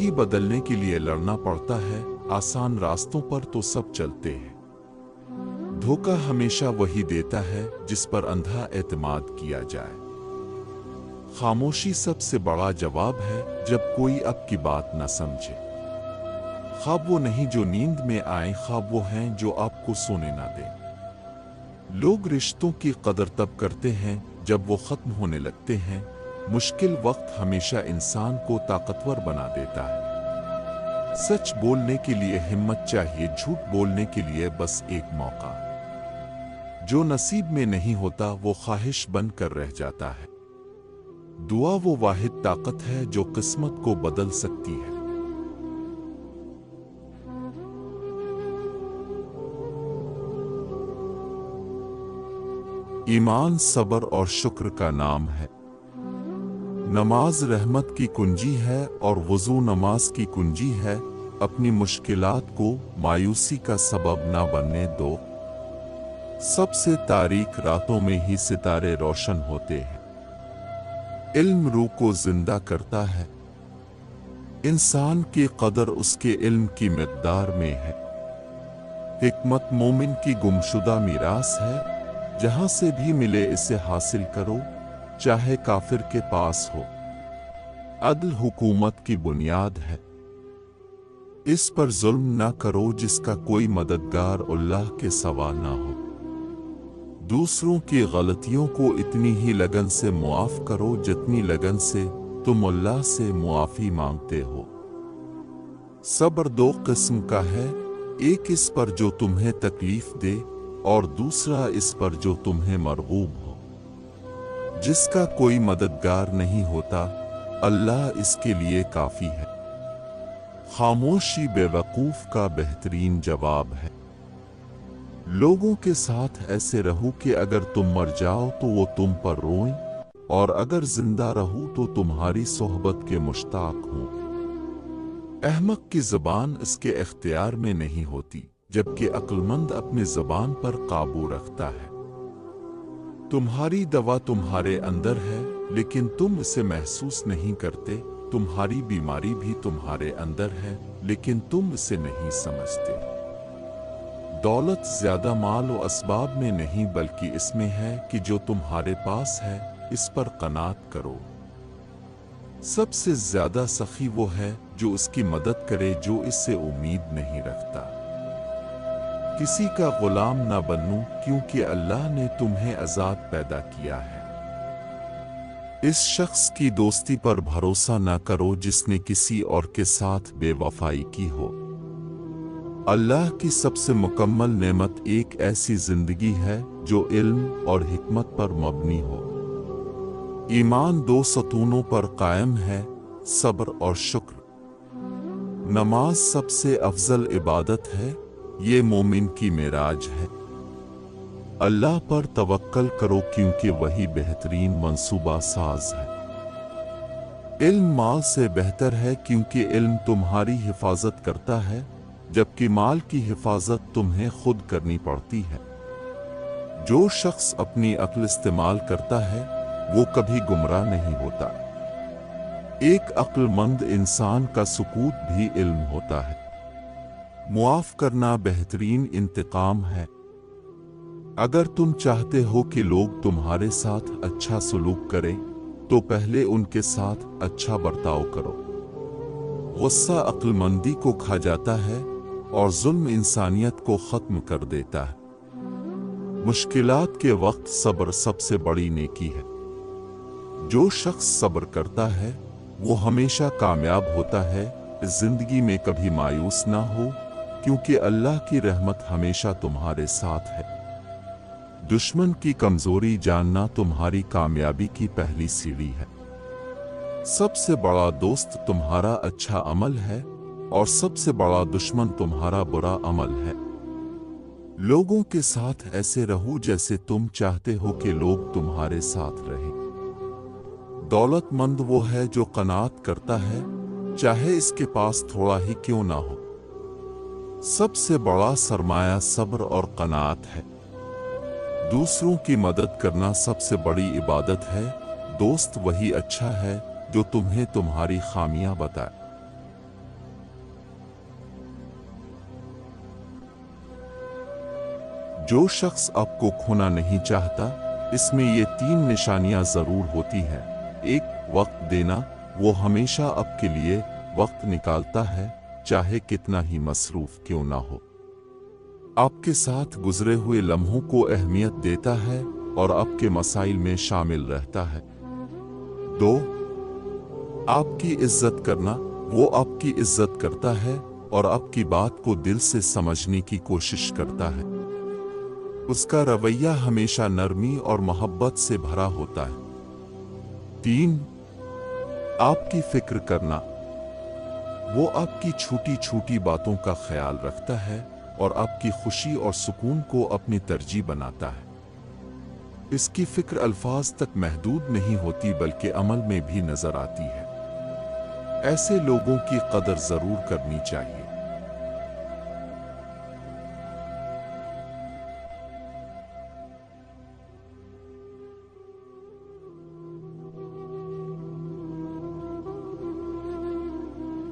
जिंदगी बदलने के लिए लड़ना पड़ता है। आसान रास्तों पर तो सब चलते हैं। धोखा हमेशा वही देता है जिस पर अंधा एतमाद किया जाए। खामोशी सबसे बड़ा जवाब है जब कोई आपकी बात न समझे। ख्वाब वो नहीं जो नींद में आए, ख्वाब वो हैं जो आपको सोने ना दें। लोग रिश्तों की कदर तब करते हैं जब वो खत्म होने लगते हैं। मुश्किल वक्त हमेशा इंसान को ताकतवर बना देता है। सच बोलने के लिए हिम्मत चाहिए, झूठ बोलने के लिए बस एक मौका। जो नसीब में नहीं होता वो ख्वाहिश बनकर रह जाता है। दुआ वो वाहिद ताकत है जो किस्मत को बदल सकती है। ईमान सब्र और शुक्र का नाम है। नमाज रहमत की कुंजी है और वुज़ू नमाज की कुंजी है। अपनी मुश्किलात को मायूसी का सबब ना बनने दो। सबसे तारीक रातों में ही सितारे रोशन होते हैं। इल्म रूह को जिंदा करता है। इंसान की कदर उसके इल्म की मिक़दार में है। हिकमत मोमिन की गुमशुदा मीरास है। जहां से भी मिले इसे हासिल करो, चाहे काफिर के पास हो। अदल हुकूमत की बुनियाद है। इस पर जुल्म ना करो जिसका कोई मददगार अल्लाह के सिवा ना हो। दूसरों की गलतियों को इतनी ही लगन से मुआफ करो जितनी लगन से तुम अल्लाह से मुआफी मांगते हो। सब्र दो किस्म का है, एक इस पर जो तुम्हें तकलीफ दे और दूसरा इस पर जो तुम्हें मरगूब हो। जिसका कोई मददगार नहीं होता, अल्लाह इसके लिए काफी है। खामोशी बेवकूफ का बेहतरीन जवाब है। लोगों के साथ ऐसे रहो कि अगर तुम मर जाओ तो वो तुम पर रोएं, और अगर जिंदा रहो तो तुम्हारी सोहबत के मुश्ताक हों। अहमक की ज़बान इसके इख्तियार में नहीं होती, जबकि अक्लमंद अपनी ज़बान पर काबू रखता है। तुम्हारी दवा तुम्हारे अंदर है, लेकिन तुम इसे महसूस नहीं करते। तुम्हारी बीमारी भी तुम्हारे अंदर है, लेकिन तुम इसे नहीं समझते। दौलत ज्यादा माल और असबाब में नहीं, बल्कि इसमें है कि जो तुम्हारे पास है इस पर कनात करो। सबसे ज्यादा सखी वो है जो उसकी मदद करे जो इससे उम्मीद नहीं रखता। किसी का गुलाम ना बनूं, क्योंकि अल्लाह ने तुम्हें आजाद पैदा किया है। इस शख्स की दोस्ती पर भरोसा ना करो जिसने किसी और के साथ बेवफाई की हो। अल्लाह की सबसे मुकम्मल नेमत एक ऐसी जिंदगी है जो इल्म और हिकमत पर मबनी हो। ईमान दो सतूनों पर कायम है, सब्र और शुक्र। नमाज सबसे अफजल इबादत है, ये मोमिन की मेराज है। अल्लाह पर तवक्कल करो क्योंकि वही बेहतरीन मंसूबा साज है। इल्म माल से बेहतर है क्योंकि इल्म तुम्हारी हिफाजत करता है, जबकि माल की हिफाजत तुम्हें खुद करनी पड़ती है। जो शख्स अपनी अक्ल इस्तेमाल करता है वो कभी गुमराह नहीं होता। एक अक्लमंद इंसान का सुकूत भी इल्म होता है। मुआफ करना बेहतरीन इंतकाम है। अगर तुम चाहते हो कि लोग तुम्हारे साथ अच्छा सलूक करें, तो पहले उनके साथ अच्छा बर्ताव करो। गुस्सा अक्लमंदी को खा जाता है और जुल्म इंसानियत को खत्म कर देता है। मुश्किलात के वक्त सब्र सबसे बड़ी नेकी है। जो शख्स सब्र करता है वो हमेशा कामयाब होता है। जिंदगी में कभी मायूस ना हो, क्योंकि अल्लाह की रहमत हमेशा तुम्हारे साथ है। दुश्मन की कमजोरी जानना तुम्हारी कामयाबी की पहली सीढ़ी है। सबसे बड़ा दोस्त तुम्हारा अच्छा अमल है और सबसे बड़ा दुश्मन तुम्हारा बुरा अमल है। लोगों के साथ ऐसे रहो जैसे तुम चाहते हो कि लोग तुम्हारे साथ रहें। दौलतमंद वो है जो कनात करता है, चाहे इसके पास थोड़ा ही क्यों ना हो। सबसे बड़ा सरमाया सब्र और कनात है। दूसरों की मदद करना सबसे बड़ी इबादत है। दोस्त वही अच्छा है जो तुम्हें तुम्हारी खामियां बताए। जो शख्स आपको खोना नहीं चाहता, इसमें ये 3 निशानियां जरूर होती हैं। 1, वक्त देना। वो हमेशा आपके लिए वक्त निकालता है, चाहे कितना ही मसरूफ क्यों ना हो। आपके साथ गुजरे हुए लम्हों को अहमियत देता है और आपके मसाइल में शामिल रहता है। 2, आपकी इज्जत करना। वो आपकी इज्जत करता है और आपकी बात को दिल से समझने की कोशिश करता है। उसका रवैया हमेशा नरमी और मोहब्बत से भरा होता है। 3, आपकी फिक्र करना। वो आपकी छोटी छोटी बातों का ख्याल रखता है और आपकी खुशी और सुकून को अपनी तरजीह बनाता है। इसकी फिक्र अल्फाज तक महदूद नहीं होती बल्कि अमल में भी नजर आती है। ऐसे लोगों की कदर जरूर करनी चाहिए।